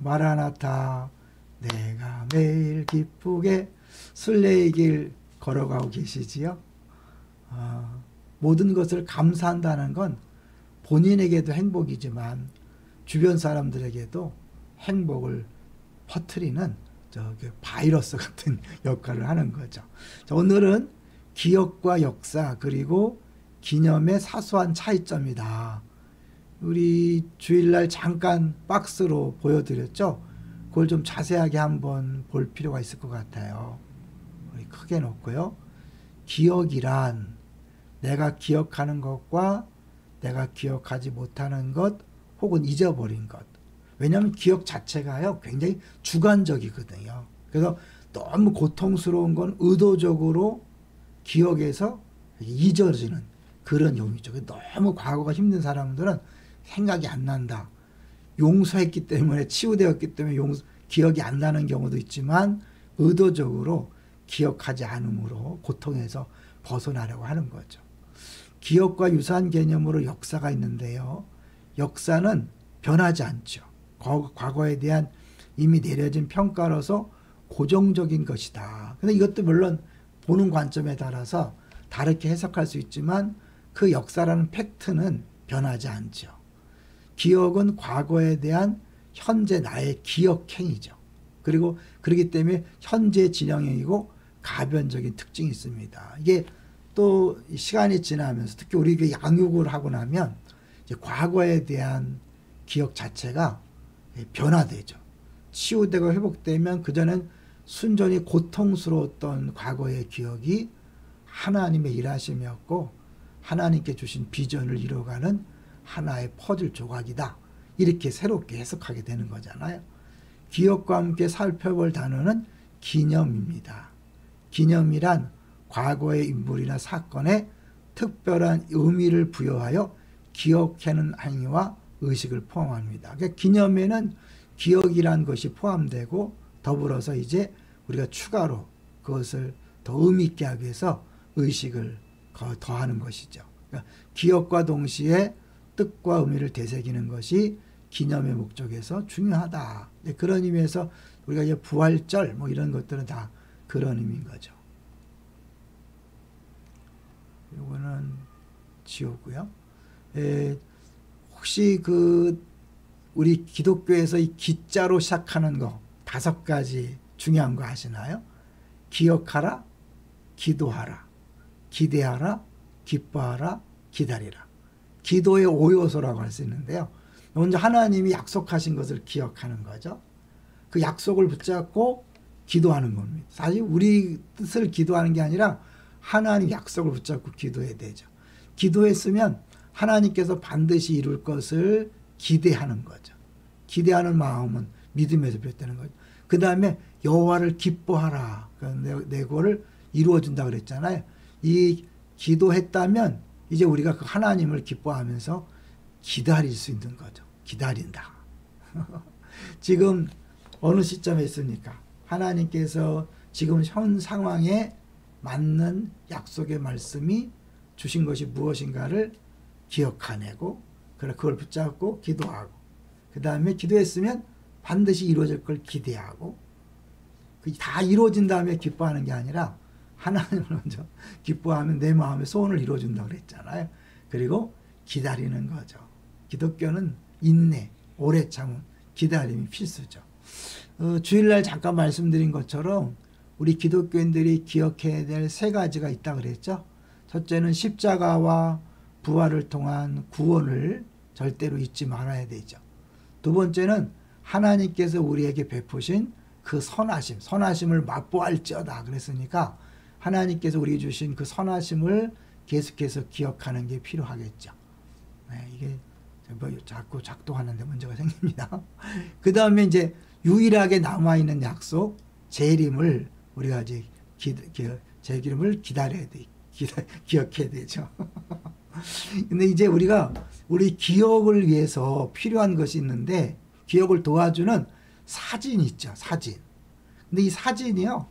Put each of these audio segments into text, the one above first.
마라나타 내가 매일 기쁘게 순례의 길 걸어가고 계시지요. 모든 것을 감사한다는 건 본인에게도 행복이지만 주변 사람들에게도 행복을 퍼뜨리는 바이러스 같은 역할을 하는 거죠. 자, 오늘은 기억과 역사 그리고 기념의 사소한 차이점이다. 우리 주일날 잠깐 박스로 보여드렸죠. 그걸 좀 자세하게 한번 볼 필요가 있을 것 같아요. 우리 크게 놓고요. 기억이란 내가 기억하는 것과 내가 기억하지 못하는 것 혹은 잊어버린 것. 왜냐하면 기억 자체가요 굉장히 주관적이거든요. 그래서 너무 고통스러운 건 의도적으로 기억에서 잊어지는 그런 용이죠. 너무 과거가 힘든 사람들은 생각이 안 난다. 용서했기 때문에 치유되었기 때문에 기억이 안 나는 경우도 있지만 의도적으로 기억하지 않음으로 고통에서 벗어나려고 하는 거죠. 기억과 유사한 개념으로 역사가 있는데요. 역사는 변하지 않죠. 과거에 대한 이미 내려진 평가로서 고정적인 것이다. 근데 이것도 물론 보는 관점에 따라서 다르게 해석할 수 있지만 그 역사라는 팩트는 변하지 않죠. 기억은 과거에 대한 현재 나의 기억행위죠. 그리고 그렇기 때문에 현재 진영행위고 가변적인 특징이 있습니다. 이게 또 시간이 지나면서 특히 우리 양육을 하고 나면 이제 과거에 대한 기억 자체가 변화되죠. 치유되고 회복되면 그전엔 순전히 고통스러웠던 과거의 기억이 하나님의 일하심이었고 하나님께 주신 비전을 이뤄가는 하나의 퍼즐 조각이다. 이렇게 새롭게 해석하게 되는 거잖아요. 기억과 함께 살펴볼 단어는 기념입니다. 기념이란 과거의 인물이나 사건에 특별한 의미를 부여하여 기억하는 행위와 의식을 포함합니다. 그러니까 기념에는 기억이란 것이 포함되고 더불어서 이제 우리가 추가로 그것을 더 의미 있게 하기 위해서 의식을 더하는 것이죠. 그러니까 기억과 동시에 뜻과 의미를 되새기는 것이 기념의 목적에서 중요하다. 그런 의미에서 우리가 이제 부활절 뭐 이런 것들은 다 그런 의미인 거죠. 이거는 지우고요. 혹시 우리 기독교에서 이 기자로 시작하는 거 5가지 중요한 거 아시나요? 기억하라, 기도하라, 기대하라, 기뻐하라, 기다리라. 기도의 5요소라고 할 수 있는데요. 먼저 하나님이 약속하신 것을 기억하는 거죠. 그 약속을 붙잡고 기도하는 겁니다. 사실 우리 뜻을 기도하는 게 아니라 하나님 약속을 붙잡고 기도해야 되죠. 기도했으면 하나님께서 반드시 이룰 것을 기대하는 거죠. 기대하는 마음은 믿음에서 비롯되는 거죠. 그 다음에 여호와를 기뻐하라. 내 거를 이루어준다 그랬잖아요. 이 기도했다면 이제 우리가 그 하나님을 기뻐하면서 기다릴 수 있는 거죠. 기다린다. 지금 어느 시점에 있습니까? 하나님께서 지금 현 상황에 맞는 약속의 말씀이 주신 것이 무엇인가를 기억해내고 그걸 붙잡고 기도하고 그 다음에 기도했으면 반드시 이루어질 걸 기대하고 다 이루어진 다음에 기뻐하는 게 아니라 하나님을 먼저 기뻐하면 내 마음의 소원을 이루어준다고 그랬잖아요. 그리고 기다리는 거죠. 기독교는 인내, 오래 참음, 기다림이 필수죠. 주일날 잠깐 말씀드린 것처럼 우리 기독교인들이 기억해야 될 3가지가 있다고 그랬죠. 첫째는 십자가와 부활을 통한 구원을 절대로 잊지 말아야 되죠. 두 번째는 하나님께서 우리에게 베푸신 그 선하심을 맛보할지어다 그랬으니까 하나님께서 우리에게 주신 그 선하심을 계속해서 기억하는 게 필요하겠죠. 네, 이게 자꾸 작동하는데 문제가 생깁니다. 그 다음에 이제 유일하게 남아있는 약속, 재림을 우리가 이제 재림을 기다려야 돼. 기억해야 되죠. 근데 이제 우리가 우리 기억을 위해서 필요한 것이 있는데 기억을 도와주는 사진이 있죠. 사진. 근데 이 사진이요.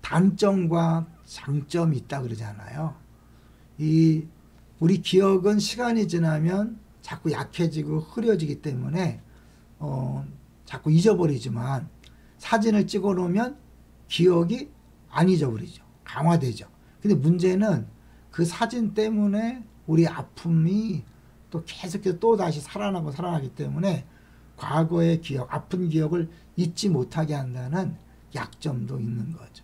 단점과 장점이 있다 그러잖아요. 우리 기억은 시간이 지나면 자꾸 약해지고 흐려지기 때문에 자꾸 잊어버리지만 사진을 찍어 놓으면 기억이 안 잊어버리죠. 강화되죠. 근데 문제는 그 사진 때문에 우리 아픔이 또 계속해서 또 다시 살아나고 살아나기 때문에 과거의 기억, 아픈 기억을 잊지 못하게 한다는 약점도 있는 거죠.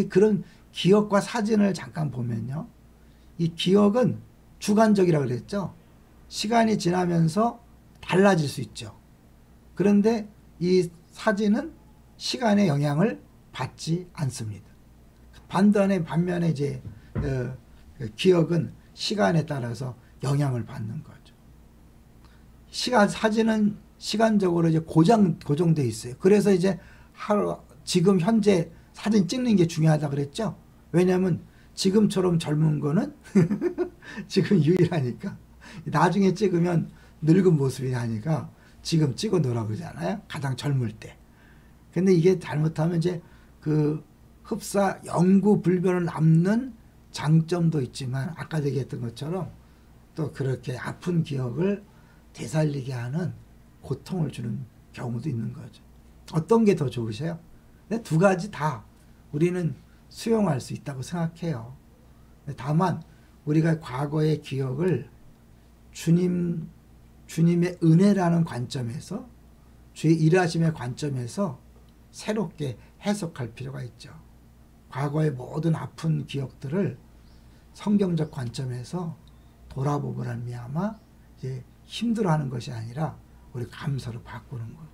그런 기억과 사진을 잠깐 보면요. 이 기억은 주관적이라고 그랬죠. 시간이 지나면서 달라질 수 있죠. 그런데 이 사진은 시간의 영향을 받지 않습니다. 반면에 이제 기억은 시간에 따라서 영향을 받는 거죠. 사진은 시간적으로 이제 고정돼 있어요. 그래서 이제 지금 현재 사진 찍는 게 중요하다 그랬죠. 왜냐하면 지금처럼 젊은 거는 지금 유일하니까. 나중에 찍으면 늙은 모습이 나니까 지금 찍어 놓으라고 그러잖아요. 가장 젊을 때. 근데 이게 잘못하면 이제 그 흡사 영구 불변을 남는 장점도 있지만 아까 얘기했던 것처럼 또 그렇게 아픈 기억을 되살리게 하는 고통을 주는 경우도 있는 거죠. 어떤 게 더 좋으세요? 근데 두 가지 다 우리는 수용할 수 있다고 생각해요. 다만 우리가 과거의 기억을 주님의 은혜라는 관점에서 주의 일하심의 관점에서 새롭게 해석할 필요가 있죠. 과거의 모든 아픈 기억들을 성경적 관점에서 돌아보고란 미야마 이제 힘들어하는 것이 아니라 우리 감사로 바꾸는 거죠.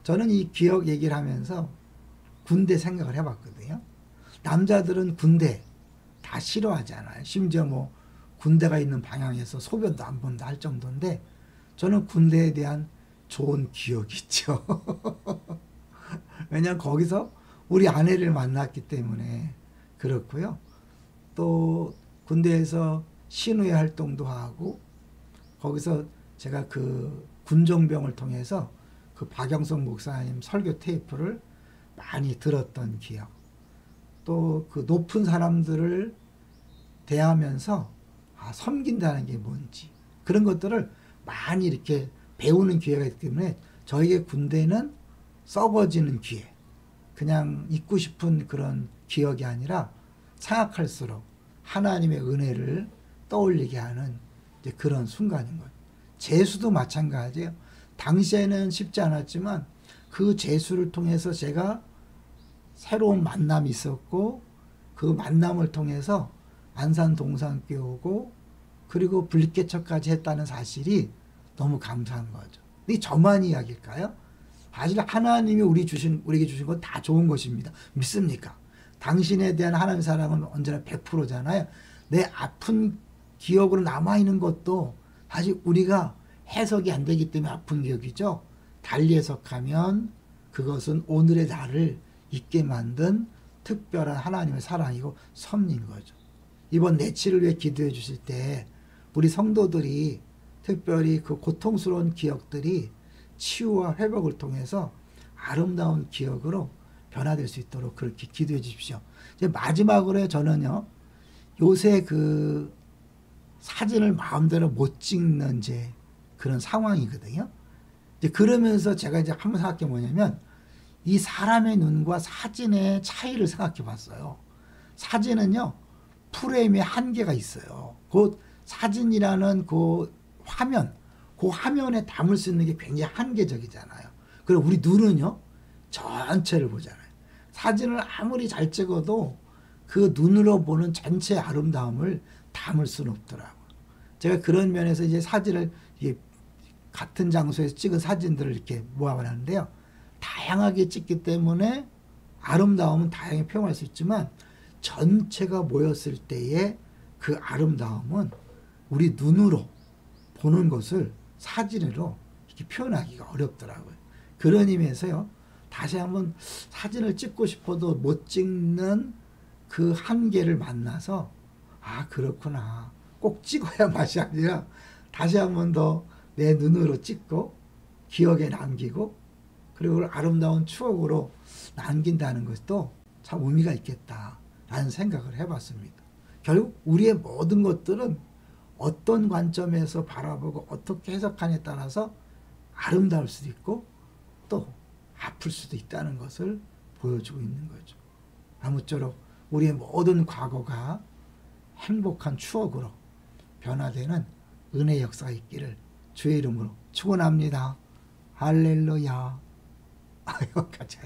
저는 이 기억 얘기를 하면서 군대 생각을 해봤거든요. 남자들은 군대 다 싫어하잖아요. 심지어 뭐 군대가 있는 방향에서 소변도 안 본다 할 정도인데 저는 군대에 대한 좋은 기억이 있죠. 왜냐하면 거기서 우리 아내를 만났기 때문에 그렇고요. 또 군대에서 신우회 활동도 하고 거기서 제가 그 군종병을 통해서 그 박영석 목사님 설교 테이프를 많이 들었던 기억. 또 그 높은 사람들을 대하면서 섬긴다는 게 뭔지 그런 것들을 많이 이렇게 배우는 기회가 있기 때문에 저에게 군대는 썩어지는 기회. 그냥 잊고 싶은 그런 기억이 아니라 생각할수록 하나님의 은혜를 떠올리게 하는 이제 그런 순간인 거예요. 재수도 마찬가지예요. 당시에는 쉽지 않았지만 그 재수를 통해서 제가 새로운 만남이 있었고 그 만남을 통해서 안산 동산교회 오고 그리고 분립개척까지 했다는 사실이 너무 감사한 거죠. 이 저만 이야기일까요? 사실 하나님이 우리에게 주신 건 다 좋은 것입니다. 믿습니까? 당신에 대한 하나님의 사랑은 언제나 100%잖아요. 내 아픈 기억으로 남아있는 것도 사실 우리가 해석이 안 되기 때문에 아픈 기억이죠. 달리 해석하면 그것은 오늘의 나를 있게 만든 특별한 하나님의 사랑이고 섭리인 거죠. 이번 내치를 위해 기도해 주실 때 우리 성도들이 특별히 그 고통스러운 기억들이 치유와 회복을 통해서 아름다운 기억으로 변화될 수 있도록 그렇게 기도해 주십시오. 이제 마지막으로 저는요, 요새 그 사진을 마음대로 못 찍는 이제 그런 상황이거든요. 이제 그러면서 제가 이제 한번 생각해 뭐냐면 이 사람의 눈과 사진의 차이를 생각해 봤어요. 사진은요, 프레임에 한계가 있어요. 그 사진이라는 그 화면에 담을 수 있는 게 굉장히 한계적이잖아요. 그리고 우리 눈은요, 전체를 보잖아요. 사진을 아무리 잘 찍어도 그 눈으로 보는 전체 아름다움을 담을 수는 없더라고요. 제가 그런 면에서 이제 사진을 같은 장소에서 찍은 사진들을 이렇게 모아봤는데요. 다양하게 찍기 때문에 아름다움은 다양하게 표현할 수 있지만 전체가 모였을 때의 그 아름다움은 우리 눈으로 보는 것을 사진으로 이렇게 표현하기가 어렵더라고요. 그런 의미에서요. 다시 한번 사진을 찍고 싶어도 못 찍는 그 한계를 만나서 그렇구나. 꼭 찍어야 맛이 아니라 다시 한번 더 내 눈으로 찍고 기억에 남기고 그리고 아름다운 추억으로 남긴다는 것도 참 의미가 있겠다라는 생각을 해봤습니다. 결국 우리의 모든 것들은 어떤 관점에서 바라보고 어떻게 해석하냐에 따라서 아름다울 수도 있고 또 아플 수도 있다는 것을 보여주고 있는 거죠. 아무쪼록 우리의 모든 과거가 행복한 추억으로 변화되는 은혜 역사가 있기를 주의 이름으로 축원합니다. 할렐루야. 아유, 가자.